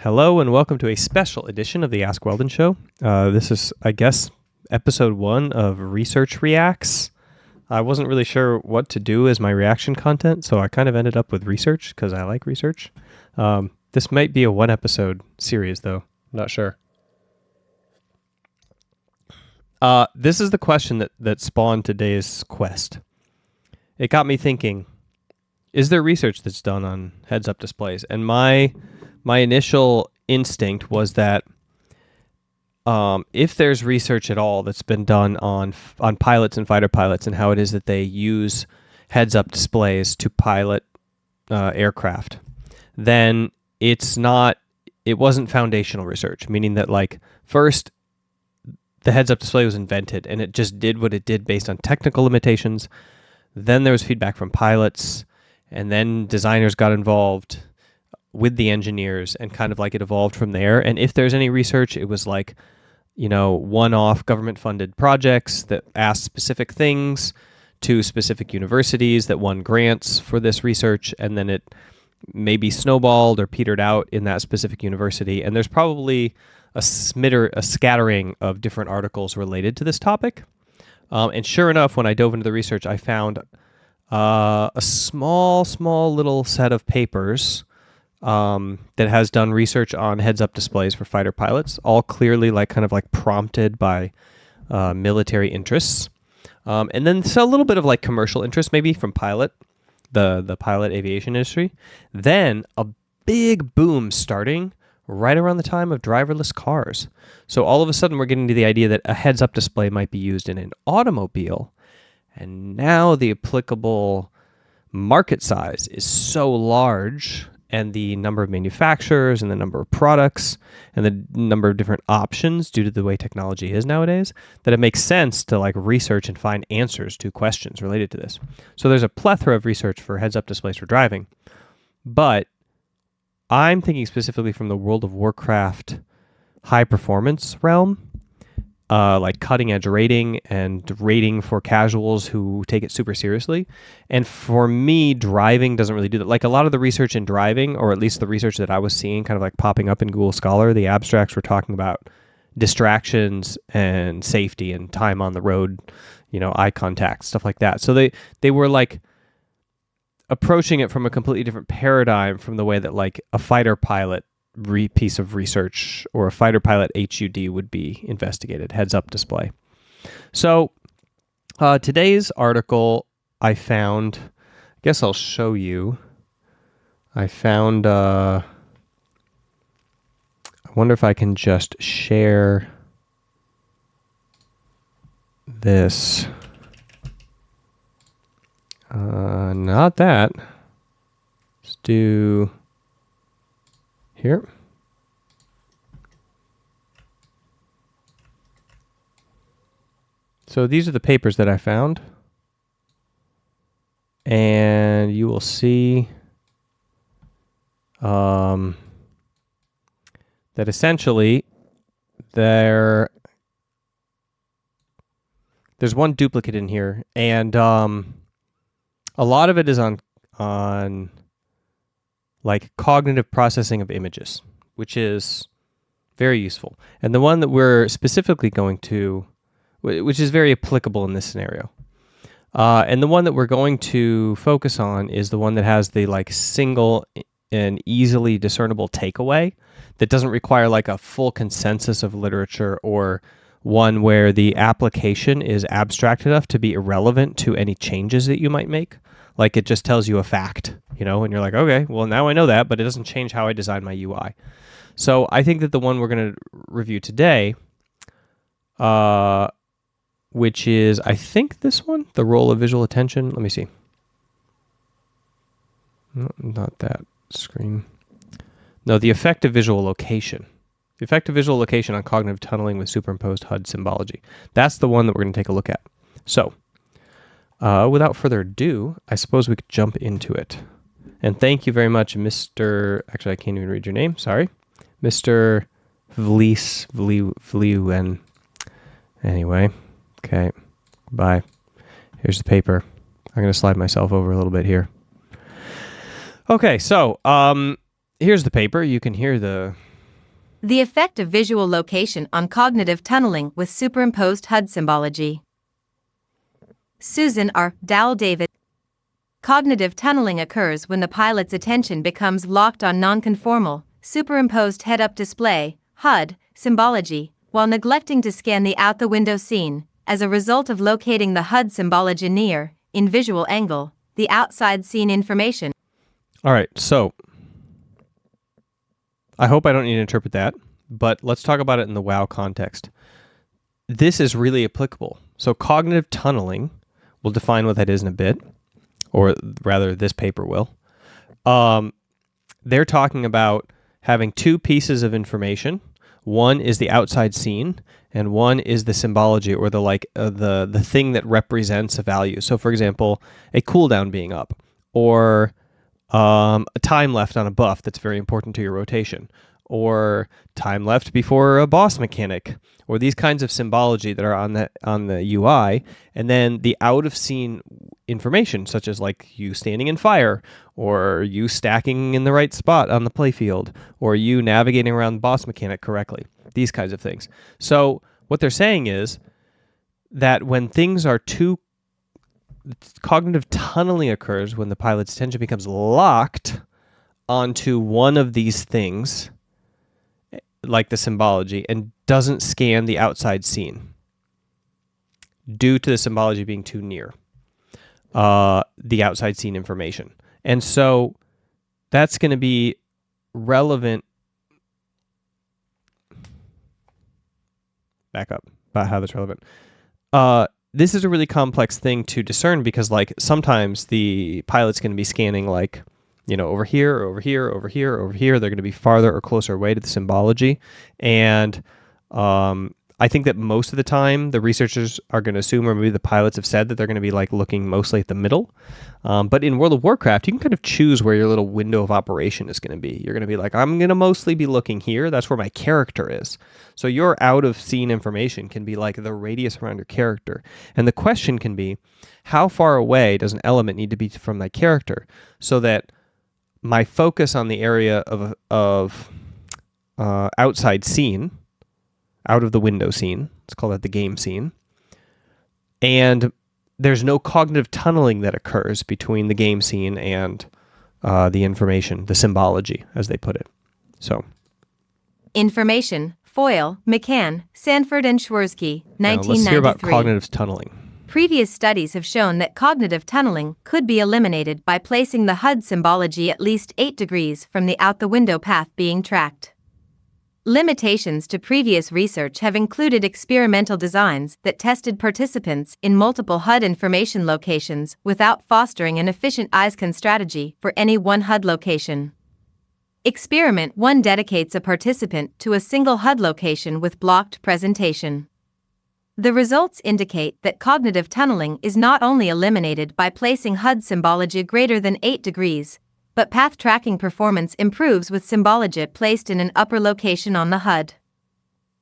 Hello and welcome to a special edition of the AskWeldon show. This is, I guess, episode 1 of Research Reacts. I wasn't really sure what to do as my reaction content, so I kind of ended up with research because I like research. This might be a 1-episode series, though. I'm not sure. This is the question that spawned today's quest. It got me thinking, is there research that's done on heads-up displays? And my initial instinct was that if there's research at all that's been done on pilots and fighter pilots and how it is that they use heads-up displays to pilot aircraft, then it wasn't foundational research, meaning that first the heads-up display was invented and it just did what it did based on technical limitations. Then there was feedback from pilots, and then designers got involved with the engineers, and kind of it evolved from there. And if there's any research, it was one-off government-funded projects that asked specific things to specific universities that won grants for this research, and then it maybe snowballed or petered out in that specific university. And there's probably a scattering of different articles related to this topic. And sure enough, when I dove into the research, I found a small little set of papers that has done research on heads-up displays for fighter pilots, all clearly prompted by military interests. And then a little bit of commercial interest, maybe from the pilot aviation industry. Then a big boom starting right around the time of driverless cars. So all of a sudden we're getting to the idea that a heads-up display might be used in an automobile. And now the applicable market size is so large, and the number of manufacturers and the number of products and the number of different options due to the way technology is nowadays, that it makes sense to research and find answers to questions related to this. So there's a plethora of research for heads-up displays for driving, but I'm thinking specifically from the World of Warcraft high-performance realm, cutting-edge rating and rating for casuals who take it super seriously. And for me, driving doesn't really do that. A lot of the research in driving, or at least the research that I was seeing popping up in Google Scholar, the abstracts were talking about distractions and safety and time on the road, eye contact, stuff like that. So they were approaching it from a completely different paradigm from the way that a fighter pilot piece of research or a fighter pilot HUD would be investigated, heads-up display. So today's article I found, I guess I'll show you. I found, I wonder if I can just share this. Not that. Let's do here. So these are the papers that I found. And you will see that essentially there's one duplicate in here, and a lot of it is on cognitive processing of images, which is very useful. And the one that we're specifically going to, which is very applicable in this scenario, and the one that we're going to focus on is the one that has the single and easily discernible takeaway that doesn't require a full consensus of literature, or one where the application is abstract enough to be irrelevant to any changes that you might make. It just tells you a fact, and you're like, okay, well, now I know that, but it doesn't change how I design my UI. So I think that the one we're going to review today, which is, I think this one, the role of visual attention. Let me see. No, not that screen. No, the effect of visual location. The effect of visual location on cognitive tunneling with superimposed HUD symbology. That's the one that we're going to take a look at. So, without further ado, I suppose we could jump into it. And thank you very much, Mr. Actually, I can't even read your name. Sorry. Mr. Vliuen. Anyway. Okay. Bye. Here's the paper. I'm going to slide myself over a little bit here. Okay, so here's the paper. You can hear the The effect of visual location on cognitive tunneling with superimposed HUD symbology. Susan R. Dowell David. Cognitive tunneling occurs when the pilot's attention becomes locked on nonconformal, superimposed head-up display, HUD, symbology, while neglecting to scan the out-the-window scene, as a result of locating the HUD symbology near, in visual angle, the outside scene information. All right, so I hope I don't need to interpret that, but let's talk about it in the WoW context. This is really applicable. So cognitive tunneling, we'll define what that is in a bit, or rather this paper will. They're talking about having two pieces of information. One is the outside scene, and one is the symbology, or the thing that represents a value. So, for example, a cooldown being up, or a time left on a buff that's very important to your rotation, or time left before a boss mechanic, or these kinds of symbology that are on the UI, and then the out of scene information, such as like you standing in fire, or you stacking in the right spot on the playfield, or you navigating around the boss mechanic correctly. These kinds of things. So what they're saying is that when things are too cognitive tunneling occurs when the pilot's attention becomes locked onto one of these things, like the symbology, and doesn't scan the outside scene due to the symbology being too near the outside scene information. And so that's going to be relevant. Back up about how that's relevant. This is a really complex thing to discern because, like, sometimes the pilot's going to be scanning, like, you know, over here, over here, over here, over here. They're going to be farther or closer away to the symbology. And I think that most of the time the researchers are going to assume, or maybe the pilots have said, that they're going to be like looking mostly at the middle. But in World of Warcraft, you can kind of choose where your little window of operation is going to be. You're going to be like, I'm going to mostly be looking here. That's where my character is. So your out of scene information can be like the radius around your character. And the question can be, how far away does an element need to be from my character so that my focus on the area of outside scene, out of the window scene, let's call that the game scene, and there's no cognitive tunneling that occurs between the game scene and the information, the symbology, as they put it. So, information, Foyle, McCann, Sanford and Schwersky, 1993. Let's hear about cognitive tunneling. Previous studies have shown that cognitive tunneling could be eliminated by placing the HUD symbology at least 8 degrees from the out-the-window path being tracked. Limitations to previous research have included experimental designs that tested participants in multiple HUD information locations without fostering an efficient ISCAN strategy for any one HUD location. Experiment 1 dedicates a participant to a single HUD location with blocked presentation. The results indicate that cognitive tunneling is not only eliminated by placing HUD symbology greater than 8 degrees, but path tracking performance improves with symbology placed in an upper location on the HUD.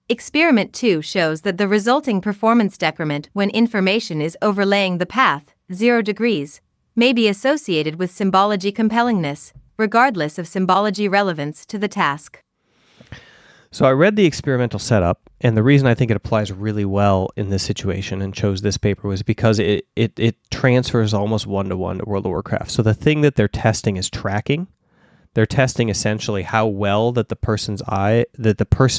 Experiment 2 shows that the resulting performance decrement when information is overlaying the path, 0 degrees, may be associated with symbology compellingness, regardless of symbology relevance to the task. So I read the experimental setup, and the reason I think it applies really well in this situation and chose this paper was because it transfers almost one-to-one to World of Warcraft. So the thing that they're testing is tracking. They're testing essentially how well that the person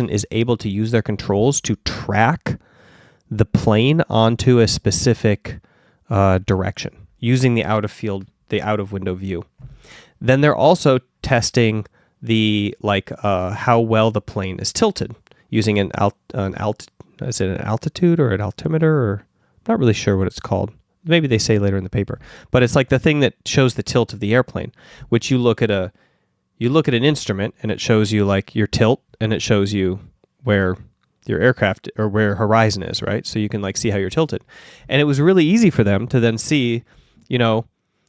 is able to use their controls to track the plane onto a specific direction using the out of window view. Then they're also testing how well the plane is tilted using is it an altitude or an altimeter, or I'm not really sure what it's called. Maybe they say later in the paper, but it's like the thing that shows the tilt of the airplane, which you look at an instrument and it shows you like your tilt, and it shows you where your aircraft or where horizon is, right? So you can like see how you're tilted. And it was really easy for them to then see, you know,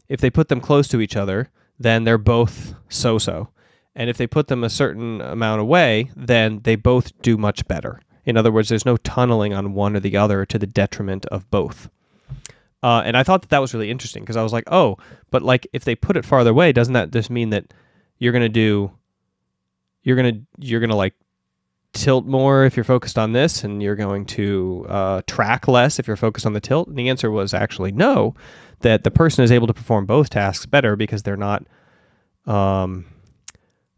if they put them close to each other, then they're both so-so. And if they put them a certain amount away, then they both do much better. In other words, there's no tunneling on one or the other to the detriment of both. And I thought that was really interesting because I was like, oh, but like if they put it farther away, doesn't that just mean that you're gonna like tilt more if you're focused on this, and you're going to track less if you're focused on the tilt? And the answer was actually no, that the person is able to perform both tasks better because they're not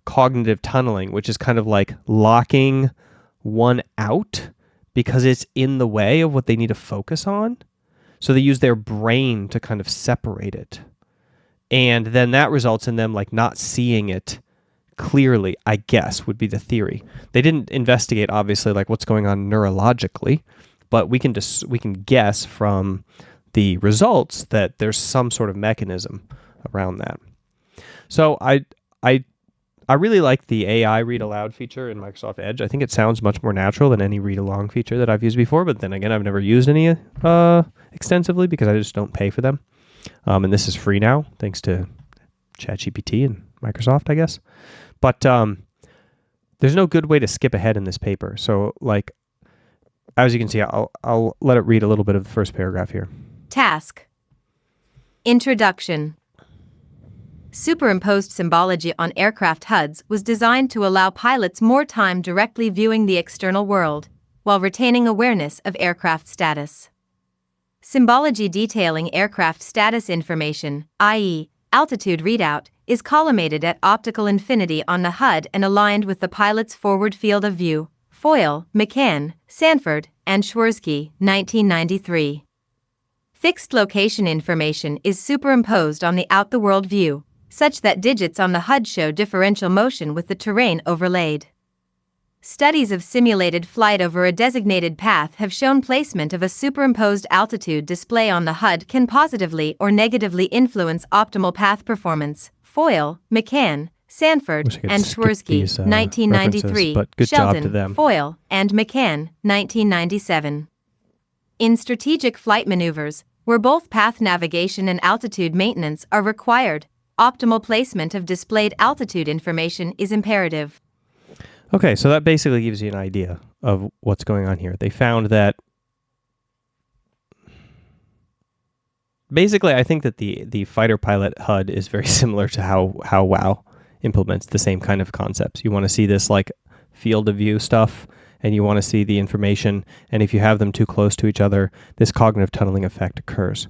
cognitive tunneling, which is kind of like locking one out because it's in the way of what they need to focus on. So they use their brain to kind of separate it. And then that results in them like not seeing it clearly, I guess, would be the theory. They didn't investigate, obviously, like what's going on neurologically, but we can guess from the results that there's some sort of mechanism around that. So I really like the AI read aloud feature in Microsoft Edge. I think it sounds much more natural than any read along feature that I've used before, but then again, I've never used any extensively because I just don't pay for them. And this is free now, thanks to ChatGPT and Microsoft, I guess. But there's no good way to skip ahead in this paper. So, like, as you can see, I'll let it read a little bit of the first paragraph here. Task. Introduction. Superimposed symbology on aircraft HUDs was designed to allow pilots more time directly viewing the external world, while retaining awareness of aircraft status. Symbology detailing aircraft status information, i.e., altitude readout, is collimated at optical infinity on the HUD and aligned with the pilot's forward field of view. Foyle, McCann, Sanford, and Schwersky, 1993. Fixed location information is superimposed on the out-the-world view, such that digits on the HUD show differential motion with the terrain overlaid. Studies of simulated flight over a designated path have shown placement of a superimposed altitude display on the HUD can positively or negatively influence optimal path performance. Foyle, McCann, Sanford, and Schwersky, 1993, but good Sheldon, job to them. Foyle, and McCann, 1997. In strategic flight maneuvers, where both path navigation and altitude maintenance are required, optimal placement of displayed altitude information is imperative. Okay, so that basically gives you an idea of what's going on here. They found that basically, I think that the fighter pilot HUD is very similar to how WoW implements the same kind of concepts. You want to see this like field of view stuff, and you want to see the information, and if you have them too close to each other, this cognitive tunneling effect occurs.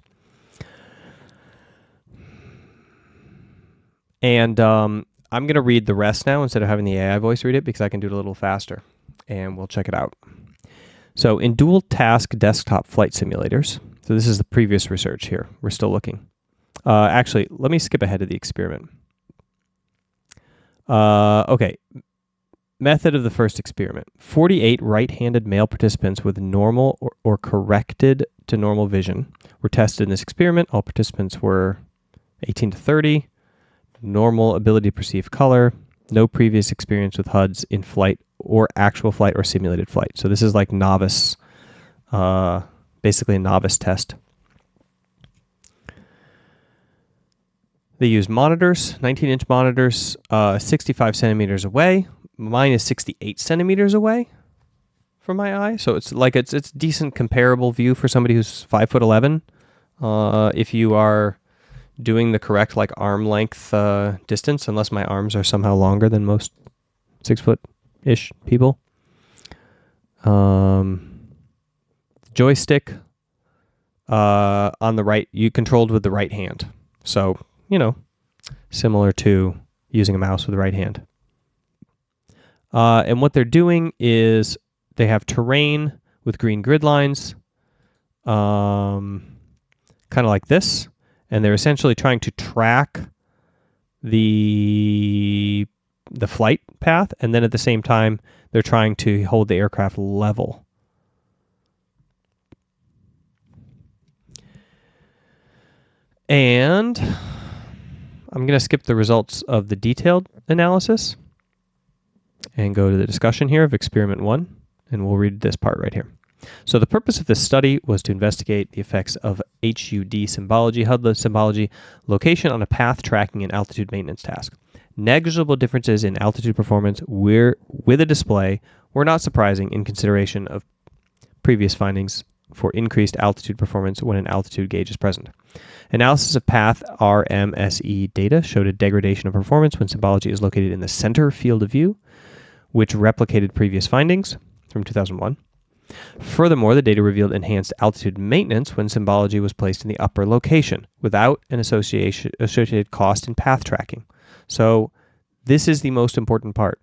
And I'm going to read the rest now instead of having the AI voice read it because I can do it a little faster, and we'll check it out. So in dual task desktop flight simulators, so this is the previous research here. We're still looking. Actually, let me skip ahead to the experiment. Okay. Method of the first experiment. 48 right-handed male participants with normal or corrected to normal vision were tested in this experiment. All participants were 18 to 30. Normal ability to perceive color, no previous experience with HUDs in flight or actual flight or simulated flight. So this is like novice, basically a novice test. They use monitors, 19-inch monitors, 65 centimeters away. Mine is 68 centimeters away from my eye. So it's like it's decent comparable view for somebody who's 5'11". If you are doing the correct like arm length distance, unless my arms are somehow longer than most 6-foot-ish people. Joystick on the right, you controlled with the right hand. So, you know, similar to using a mouse with the right hand. And what they're doing is they have terrain with green grid lines, kind of like this. And they're essentially trying to track the flight path, and then at the same time, they're trying to hold the aircraft level. And I'm going to skip the results of the detailed analysis and go to the discussion here of experiment 1, and we'll read this part right here. So the purpose of this study was to investigate the effects of HUD symbology, HUD symbology, location on a path tracking and altitude maintenance task. Negligible differences in altitude performance with a display were not surprising in consideration of previous findings for increased altitude performance when an altitude gauge is present. Analysis of path RMSE data showed a degradation of performance when symbology is located in the center field of view, which replicated previous findings from 2001. Furthermore, the data revealed enhanced altitude maintenance when symbology was placed in the upper location without an associated cost in path tracking. So this is the most important part.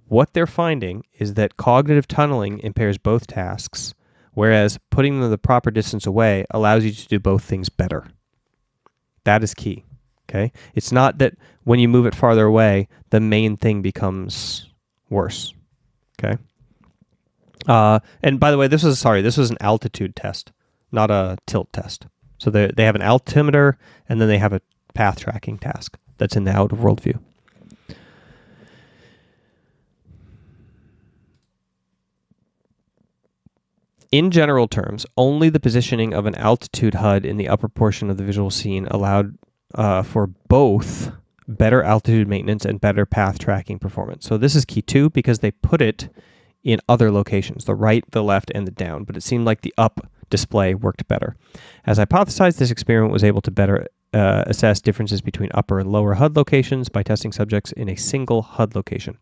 What they're finding is that cognitive tunneling impairs both tasks, whereas putting them the proper distance away allows you to do both things better. That is key. Okay? It's not that when you move it farther away, the main thing becomes worse. Okay? And by the way, this was an altitude test, not a tilt test. So they have an altimeter, and then they have a path tracking task that's in the out of world view. In general terms, only the positioning of an altitude HUD in the upper portion of the visual scene allowed for both better altitude maintenance and better path tracking performance. So this is key too, because they put it in other locations, the right, the left, and the down, but it seemed like the up display worked better. As hypothesized, this experiment was able to better assess differences between upper and lower HUD locations by testing subjects in a single HUD location.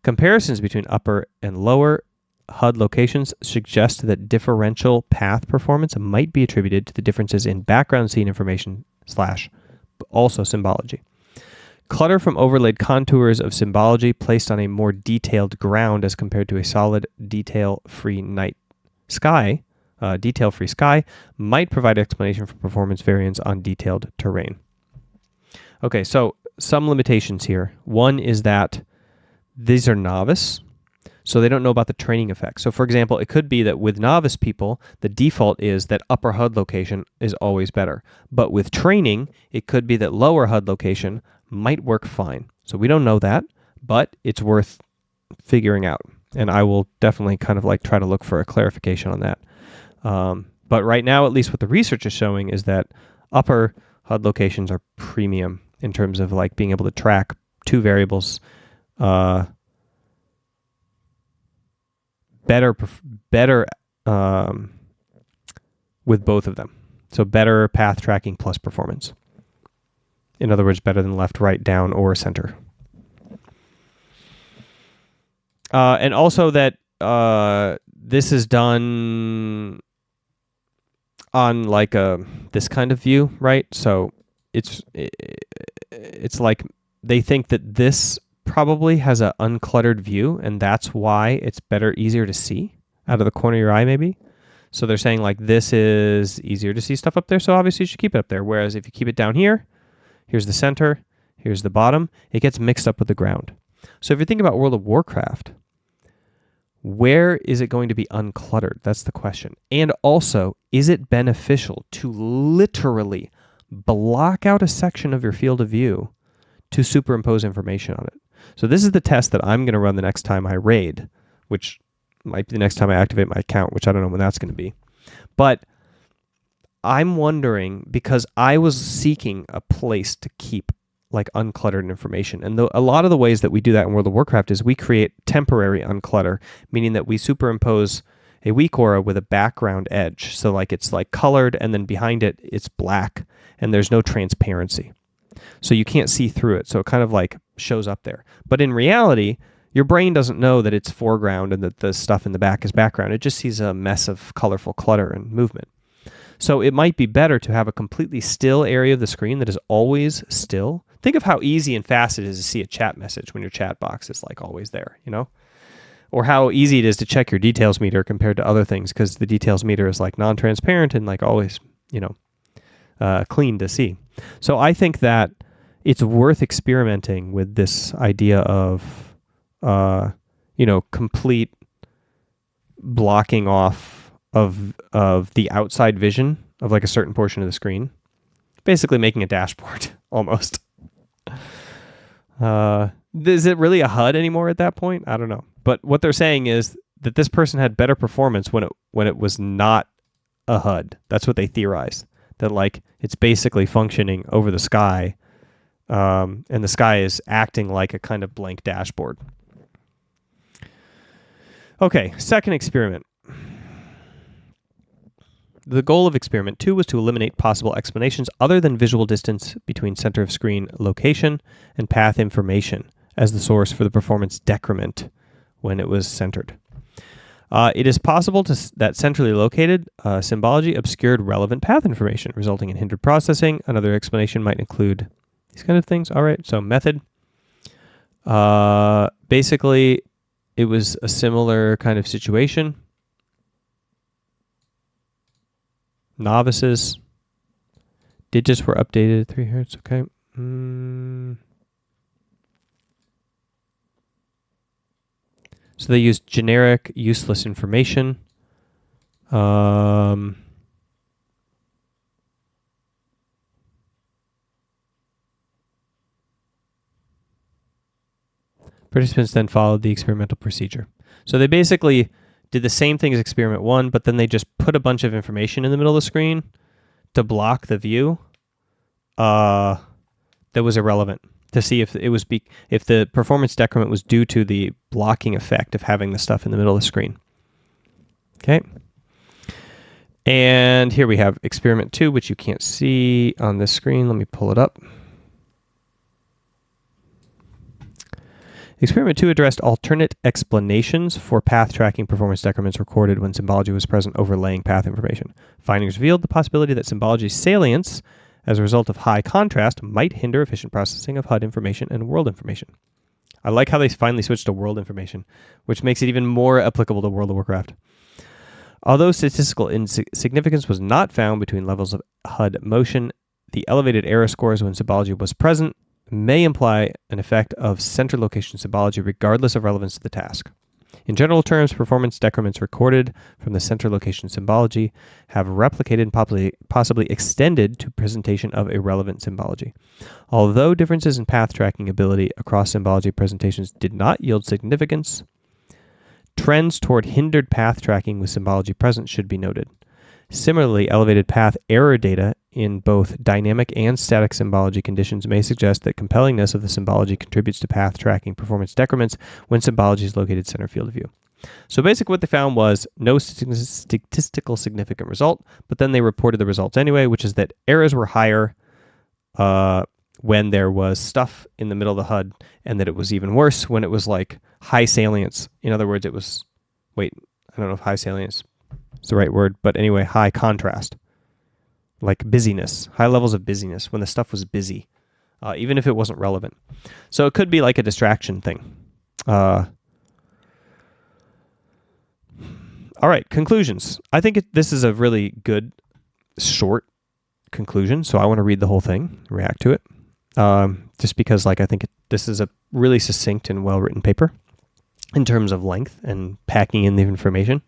Comparisons between upper and lower HUD locations suggest that differential path performance might be attributed to the differences in background scene information / also symbology. Clutter from overlaid contours of symbology placed on a more detailed ground as compared to a solid detail-free night sky, detail-free sky, might provide explanation for performance variance on detailed terrain. Okay, so some limitations here. One is that these are novice, so they don't know about the training effect. So for example, it could be that with novice people, the default is that upper HUD location is always better. But with training, it could be that lower HUD location might work fine. So we don't know that, but it's worth figuring out. And I will definitely kind of like try to look for a clarification on that. But right now, at least what the research is showing is that upper HUD locations are premium in terms of like being able to track two variables better with both of them. So better path tracking plus performance. In other words, better than left, right, down, or center. And also that this is done on like this kind of view, right? So it's like they think that this probably has an uncluttered view, and that's why it's easier to see out of the corner of your eye, maybe. So they're saying like this is easier to see stuff up there, so obviously you should keep it up there. Whereas if you keep it down here, here's the center, here's the bottom, it gets mixed up with the ground. So if you're thinking about World of Warcraft, where is it going to be uncluttered? That's the question. And also, is it beneficial to literally block out a section of your field of view to superimpose information on it? So this is the test that I'm going to run the next time I raid, which might be the next time I activate my account, which I don't know when that's going to be. But I'm wondering, because I was seeking a place to keep like uncluttered information. And a lot of the ways that we do that in World of Warcraft is we create temporary unclutter, meaning that we superimpose a weak aura with a background edge. So like it's like colored, and then behind it, it's black, and there's no transparency. So you can't see through it. So it kind of like shows up there. But in reality, your brain doesn't know that it's foreground and that the stuff in the back is background. It just sees a mess of colorful clutter and movement. So it might be better to have a completely still area of the screen that is always still. Think of how easy and fast it is to see a chat message when your chat box is like always there, you know? Or how easy it is to check your details meter compared to other things, because the details meter is like non-transparent and like always, you know, clean to see. So I think that it's worth experimenting with this idea of, you know, complete blocking off of the outside vision of like a certain portion of the screen, basically making a dashboard almost. Is it really a HUD anymore at that point? I don't know. But what they're saying is that this person had better performance when it was not a HUD. That's what they theorized. That like it's basically functioning over the sky, and the sky is acting like a kind of blank dashboard. Okay, second experiment. The goal of experiment 2 was to eliminate possible explanations other than visual distance between center of screen location and path information as the source for the performance decrement when it was centered. It is possible that centrally located symbology obscured relevant path information, resulting in hindered processing. Another explanation might include these kind of things. All right, so method. Basically, it was a similar kind of situation. Novices. Digits were updated at 3 hertz. Okay. So they used generic, useless information. Participants then followed the experimental procedure. So they basically did the same thing as experiment 1, but then they just put a bunch of information in the middle of the screen to block the view that was irrelevant, to see if it was if the performance decrement was due to the blocking effect of having the stuff in the middle of the screen. Okay. And here we have experiment 2, which you can't see on this screen. Let me pull it up. Experiment 2 addressed alternate explanations for path tracking performance decrements recorded when symbology was present overlaying path information. Findings revealed the possibility that symbology salience, as a result of high contrast, might hinder efficient processing of HUD information and world information. I like how they finally switched to world information, which makes it even more applicable to World of Warcraft. Although statistical significance was not found between levels of HUD motion, the elevated error scores when symbology was present may imply an effect of center location symbology regardless of relevance to the task. In general terms, performance decrements recorded from the center location symbology have replicated and possibly extended to presentation of irrelevant symbology. Although differences in path tracking ability across symbology presentations did not yield significance, trends toward hindered path tracking with symbology present should be noted. Similarly, elevated path error data in both dynamic and static symbology conditions may suggest that compellingness of the symbology contributes to path tracking performance decrements when symbology is located center field of view. So basically what they found was no statistical significant result, but then they reported the results anyway, which is that errors were higher when there was stuff in the middle of the HUD, and that it was even worse when it was like high salience. In other words, it was, I don't know if high salience is the right word, but anyway, high contrast. Like busyness, high levels of busyness, when the stuff was busy, even if it wasn't relevant. So it could be like a distraction thing. All right, conclusions. I think this is a really good, short conclusion, so I want to read the whole thing, react to it, just because I think this is a really succinct and well-written paper in terms of length and packing in the information.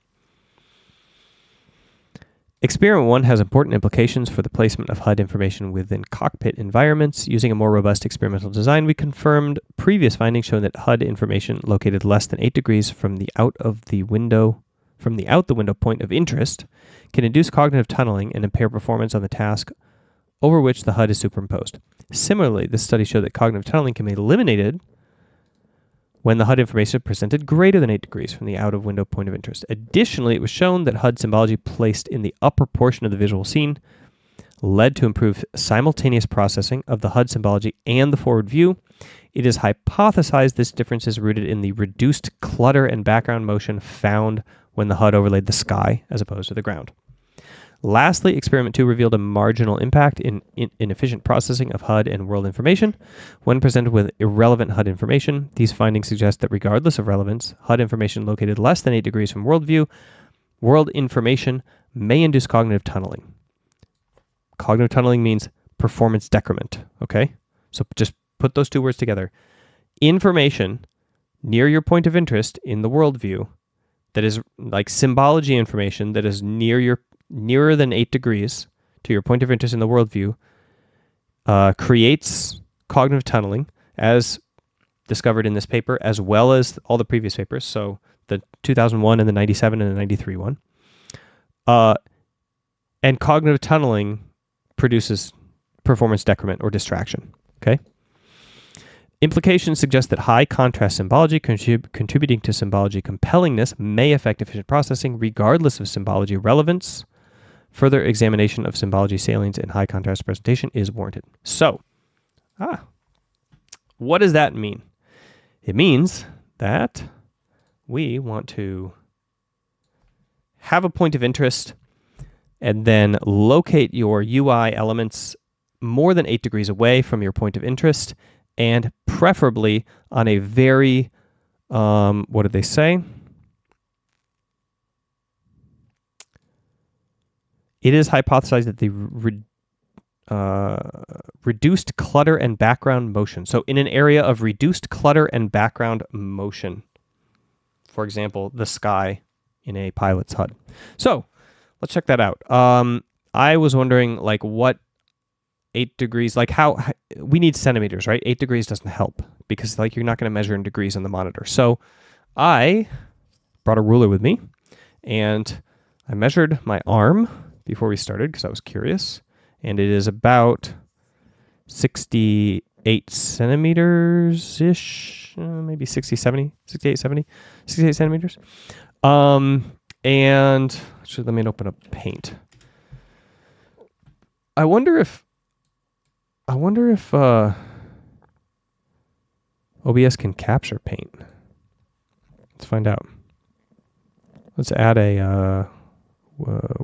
Experiment 1 has important implications for the placement of HUD information within cockpit environments. Using a more robust experimental design, we confirmed previous findings showing that HUD information located less than 8 degrees from the out the window point of interest can induce cognitive tunneling and impair performance on the task over which the HUD is superimposed. Similarly, this study showed that cognitive tunneling can be eliminated when the HUD information presented greater than 8 degrees from the out-of-window point of interest. Additionally, it was shown that HUD symbology placed in the upper portion of the visual scene led to improved simultaneous processing of the HUD symbology and the forward view. It is hypothesized this difference is rooted in the reduced clutter and background motion found when the HUD overlaid the sky as opposed to the ground. Lastly, experiment 2 revealed a marginal impact in inefficient processing of HUD and world information. When presented with irrelevant HUD information, these findings suggest that regardless of relevance, HUD information located less than 8 degrees from worldview, world information may induce cognitive tunneling. Cognitive tunneling means performance decrement, okay? So just put those two words together. Information near your point of interest in the worldview that is like symbology information that is nearer than 8 degrees to your point of interest in the worldview creates cognitive tunneling, as discovered in this paper, as well as all the previous papers, so the 2001 and the 97 and the 93 one. And cognitive tunneling produces performance decrement or distraction, okay? Implications suggest that high contrast symbology contributing to symbology compellingness may affect efficient processing regardless of symbology relevance. Further examination of symbology salience in high contrast presentation is warranted. So, what does that mean? It means that we want to have a point of interest and then locate your UI elements more than 8 degrees away from your point of interest, and preferably on a very, what did they say? It is hypothesized that the reduced clutter and background motion. So in an area of reduced clutter and background motion. For example, the sky in a pilot's HUD. So let's check that out. I was wondering, like, what 8 degrees, like how we need centimeters, right? 8 degrees doesn't help because, like, you're not going to measure in degrees on the monitor. So I brought a ruler with me and I measured my arm before we started because I was curious, and it is about 68 centimeters ish, maybe 68 centimeters. And actually, let me open up Paint. I wonder if OBS can capture paint. Let's find out. Let's add a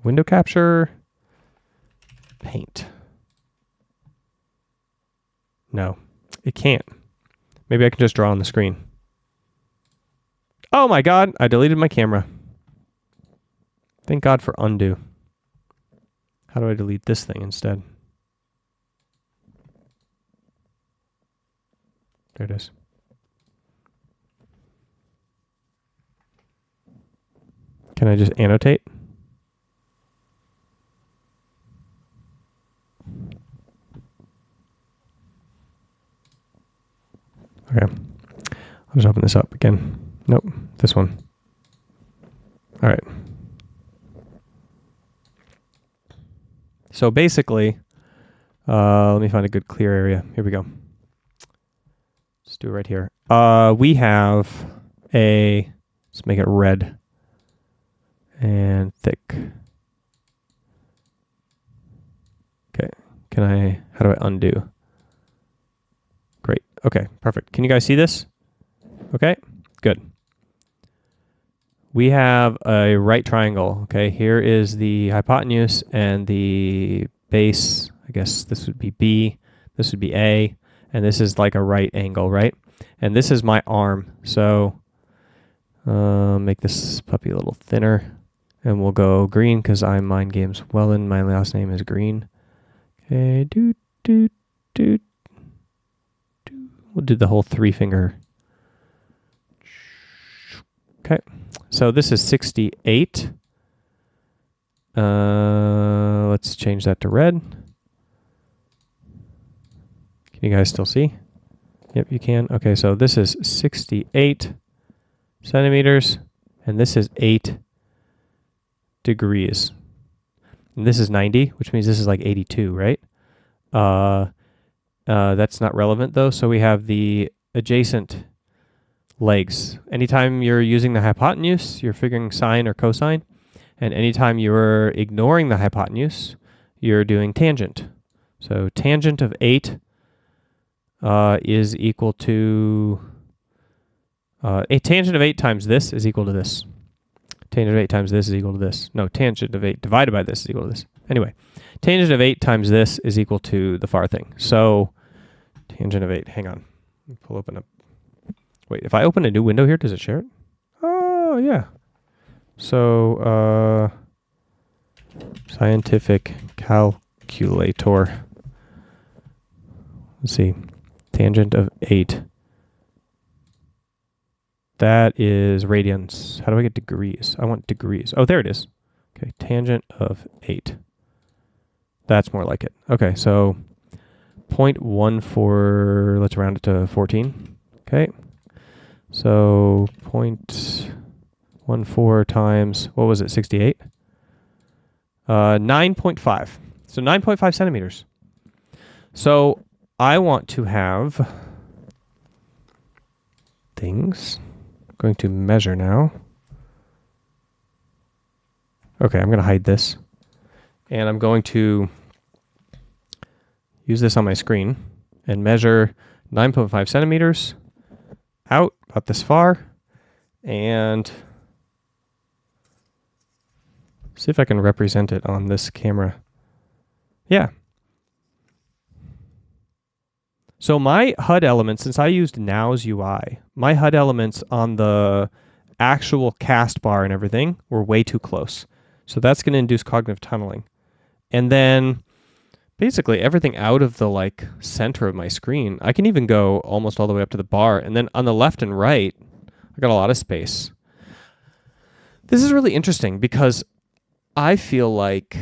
window capture, Paint. No, it can't. Maybe I can just draw on the screen. Oh my God, I deleted my camera. Thank God for undo. How do I delete this thing instead? There it is. Can I just annotate? Okay. I'll just open this up again. Nope, this one. All right. So basically, let me find a good clear area. Here we go. Let's do it right here. We have let's make it red and thick. Okay, how do I undo? Great, okay, perfect. Can you guys see this? Okay, good. We have a right triangle, okay? Here is the hypotenuse and the base. I guess this would be B, this would be A, and this is like a right angle, right? And this is my arm. So make this puppy a little thinner, and we'll go green because I'm Mindgames Weldon. My last name is Green. Okay, we'll do the whole 3-finger. Okay, so this is 68. Let's change that to red. Can you guys still see? Yep, you can. Okay, so this is 68 centimeters, and this is 8 degrees. And this is 90, which means this is like 82, right? That's not relevant though, so we have the adjacent legs. Anytime you're using the hypotenuse, you're figuring sine or cosine, and anytime you're ignoring the hypotenuse, you're doing tangent. So tangent of 8 is equal to a tangent of 8 times this is equal to this. Tangent of 8 times this is equal to this. No, tangent of 8 divided by this is equal to this. Anyway, tangent of 8 times this is equal to the far thing. So tangent of 8, hang on. Let me open up. Wait, if I open a new window here, does it share it? Oh, yeah. So, scientific calculator. Let's see. Tangent of 8. That is radians. How do I get degrees? I want degrees. Oh, there it is. Okay, tangent of 8. That's more like it. Okay, so 0.14, let's round it to 14. Okay. So 0.14 times, what was it, 68? 9.5. So 9.5 centimeters. So I want to have things. I'm going to measure now. Okay, I'm going to hide this. And I'm going to use this on my screen and measure 9.5 centimeters out about this far and see if I can represent it on this camera. Yeah. So my HUD elements, since I used Now's UI, my HUD elements on the actual cast bar and everything were way too close. So that's going to induce cognitive tunneling. And then basically everything out of the like center of my screen, I can even go almost all the way up to the bar. And then on the left and right, I got a lot of space. This is really interesting because I feel like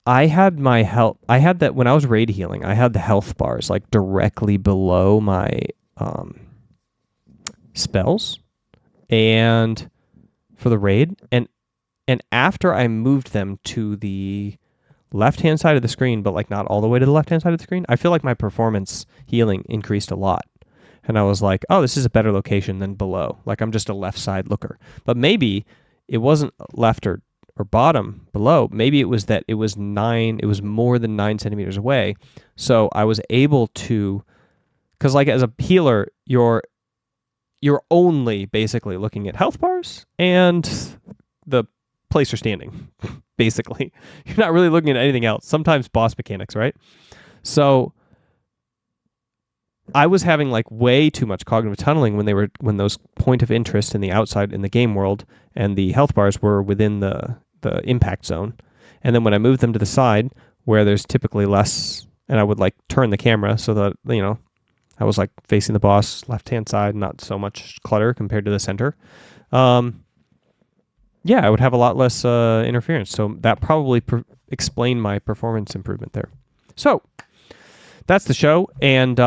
I had that when I was raid healing, I had the health bars like directly below my spells and for the raid. And after I moved them to the left-hand side of the screen, but like not all the way to the left-hand side of the screen, I feel like my performance healing increased a lot. And I was like, oh, this is a better location than below. Like I'm just a left side looker. But maybe it wasn't left or bottom below. Maybe it was that it was more than 9 centimeters away. So I was able to, because like as a healer, you're only basically looking at health bars and the place you're standing, basically. You're not really looking at anything else. Sometimes boss mechanics, right? So I was having like way too much cognitive tunneling when those point of interest in the outside in the game world and the health bars were within the impact zone. And then when I moved them to the side where there's typically less, and I would like turn the camera so that, you know, I was like facing the boss left-hand side, not so much clutter compared to the center. Yeah, I would have a lot less interference. So that probably explained my performance improvement there. So that's the show. And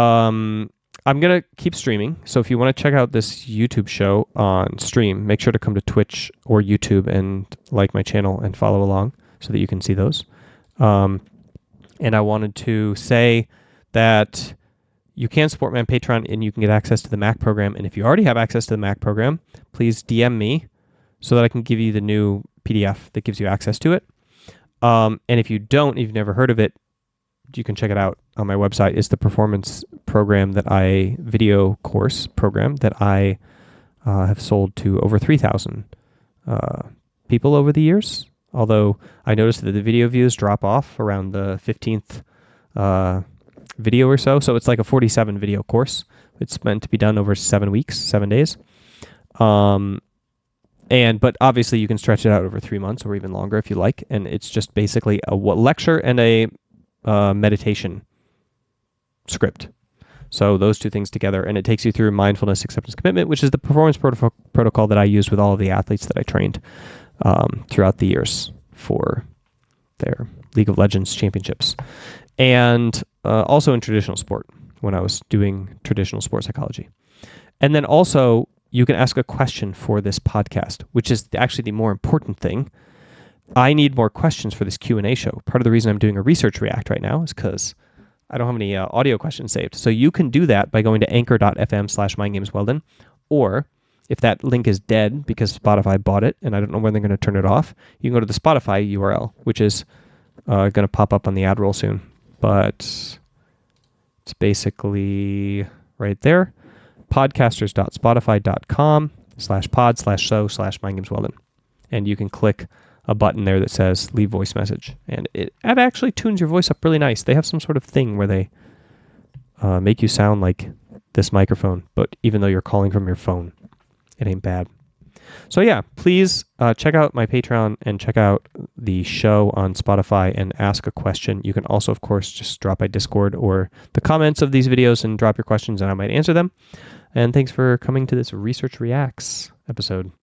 I'm going to keep streaming. So if you want to check out this YouTube show on stream, make sure to come to Twitch or YouTube and like my channel and follow along so that you can see those. And I wanted to say that you can support me on Patreon and you can get access to the Mac program. And if you already have access to the Mac program, please DM me so that I can give you the new PDF that gives you access to it. And if you don't, if you've never heard of it, you can check it out on my website. It's the performance program video course program that I have sold to over 3,000 people over the years. Although I noticed that the video views drop off around the 15th video or so. So it's like a 47 video course. It's meant to be done over 7 weeks, 7 days. But obviously you can stretch it out over 3 months or even longer if you like. And it's just basically a lecture and a meditation script. So those two things together, and it takes you through mindfulness, acceptance, commitment, which is the performance protocol that I used with all of the athletes that I trained throughout the years for their League of Legends championships. And also in traditional sport when I was doing traditional sport psychology. And then also you can ask a question for this podcast, which is actually the more important thing. I need more questions for this Q&A show. Part of the reason I'm doing a research react right now is because I don't have any audio questions saved. So you can do that by going to anchor.fm/mindgamesweldon. Or if that link is dead because Spotify bought it and I don't know when they're going to turn it off, you can go to the Spotify URL, which is going to pop up on the ad roll soon. But it's basically right there. podcasters.spotify.com/pod/show/mindgamesweldon. And you can click a button there that says leave voice message. And it actually tunes your voice up really nice. They have some sort of thing where they make you sound like this microphone, but even though you're calling from your phone, it ain't bad. So yeah, please check out my Patreon and check out the show on Spotify and ask a question. You can also, of course, just drop by Discord or the comments of these videos and drop your questions and I might answer them. And thanks for coming to this Research Reacts episode.